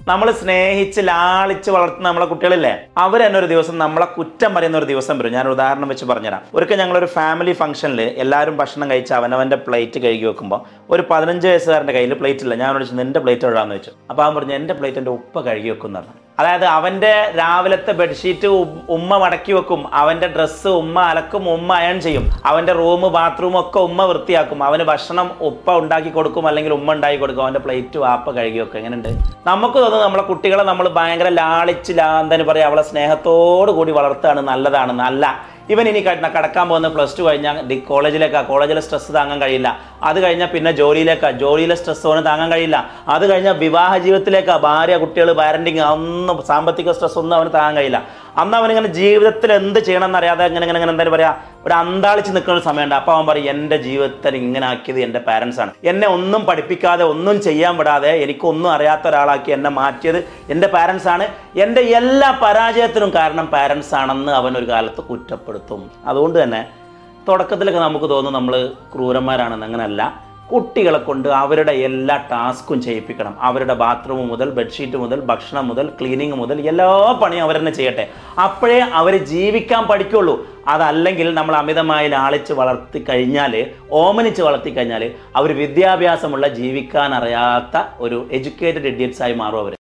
നമ്മൾ സ്നേഹിച്ച് ലാളിച്ച് വളർത്തുന്ന നമ്മളെ കുട്ടികളില്ലേ, അവർ തന്നെ ഒരു ദിവസം നമ്മളെ കുറ്റം പറയുന്ന ഒരു ദിവസം വരും. ഞാൻ ഉദാഹരണം വെച്ച് പറഞ്ഞുതരാം. ഒരിക്കൽ ഞങ്ങളൊരു ഫാമിലി ഫംഗ്ഷനിൽ എല്ലാവരും ഭക്ഷണം കഴിച്ച് അവനവൻ്റെ പ്ലേറ്റ് കഴുകി വെക്കുമ്പോൾ ഒരു 15 വയസ്സുകാരൻ്റെ കയ്യിൽ പ്ലേറ്റ് ഇല്ല. ഞാൻ വിളിച്ചു നിൻ്റെ പ്ലേറ്റ് എഴുതാമെന്ന് വെച്ചു. അപ്പോൾ അവൻ പറഞ്ഞു എൻ്റെ പ്ലേറ്റ് എൻ്റെ ഉപ്പ കഴുകി വെക്കും എന്ന് പറഞ്ഞു. അതായത് അവൻ്റെ രാവിലത്തെ ബെഡ്ഷീറ്റ് ഉമ്മ മടക്കി വെക്കും, അവൻ്റെ ഡ്രസ്സ് ഉമ്മ അലക്കും, ഉമ്മ അയൺ ചെയ്യും, അവൻ്റെ റൂം ബാത്റൂം ഒക്കെ ഉമ്മ വൃത്തിയാക്കും, അവന് ഭക്ഷണം ഉപ്പ ഉണ്ടാക്കി കൊടുക്കും അല്ലെങ്കിൽ ഉമ്മ ഉണ്ടാക്കി കൊടുക്കും, അവൻ്റെ പ്ലേറ്റ് വാപ്പ കഴുകി വെക്കും. എങ്ങനെയുണ്ട്? നമുക്ക് തോന്നുന്നു നമ്മളെ കുട്ടികളെ നമ്മൾ ഭയങ്കര ലാളിച്ച് എന്താന്ന് പറയുക, അവളെ സ്നേഹത്തോടു കൂടി വളർത്തുകയാണ്, നല്ലതാണ്. അല്ല, ഇവൻ ഇനി കടക്കാൻ പോകുന്ന +2 കഴിഞ്ഞാൽ കോളേജിലെ സ്ട്രെസ് താങ്ങാൻ കഴിയില്ല. അത് കഴിഞ്ഞാൽ പിന്നെ ജോലിയിലെ സ്ട്രെസ് അവന് താങ്ങാൻ കഴിയില്ല. അത് കഴിഞ്ഞാൽ വിവാഹ ജീവിതത്തിലേക്കാണ്, ഭാര്യ കുട്ടികൾ പാരൻറ്റിങ്, ഒന്നും സാമ്പത്തിക സ്ട്രെസ് ഒന്നും അവന് താങ്ങാൻ കഴിയില്ല. അന്ന് അവനിങ്ങനെ ജീവിതത്തിൽ എന്ത് ചെയ്യണം എന്നറിയാതെ ഇങ്ങനെ എന്തായാലും പറയാ ഒരു അന്താളിച്ച് നിൽക്കുന്ന ഒരു സമയമുണ്ട്. അപ്പോൾ അവൻ പറയും എൻ്റെ ജീവിതത്തിൽ ഇങ്ങനെ ആക്കിയത് എൻ്റെ പാരൻസാണ്, എന്നെ ഒന്നും പഠിപ്പിക്കാതെ ഒന്നും ചെയ്യാൻ വിടാതെ എനിക്കൊന്നും അറിയാത്ത ഒരാളാക്കി എന്നെ മാറ്റിയത് എൻ്റെ പാരൻസാണ്, എൻ്റെ എല്ലാ പരാജയത്തിനും കാരണം പാരൻസ് ആണെന്ന് അവൻ ഒരു കാലത്ത് കുറ്റപ്പെടുത്തും. അതുകൊണ്ട് തന്നെ തുടക്കത്തിലൊക്കെ നമുക്ക് തോന്നും നമ്മൾ ക്രൂരന്മാരാണെന്ന്. അങ്ങനെയല്ല. കുട്ടികളെ കൊണ്ട് അവരുടെ എല്ലാ ടാസ്കും ചെയ്യിപ്പിക്കണം. അവരുടെ ബാത്റൂം മുതൽ ബെഡ്ഷീറ്റ് മുതൽ ഭക്ഷണം മുതൽ ക്ലീനിങ് മുതൽ എല്ലാ പണിയും അവർ തന്നെ ചെയ്യട്ടെ. അപ്പോഴേ അവർ ജീവിക്കാൻ പഠിക്കുള്ളൂ. അതല്ലെങ്കിൽ നമ്മൾ അമിതമായി ലാളിച്ച് ഓമനിച്ച് വളർത്തി കഴിഞ്ഞാൽ അവർ വിദ്യാഭ്യാസമുള്ള ജീവിക്കാൻ അറിയാത്ത ഒരു എഡ്യൂക്കേറ്റഡ് ഇഡിയറ്റ്സ് ആയി മാറും അവർ.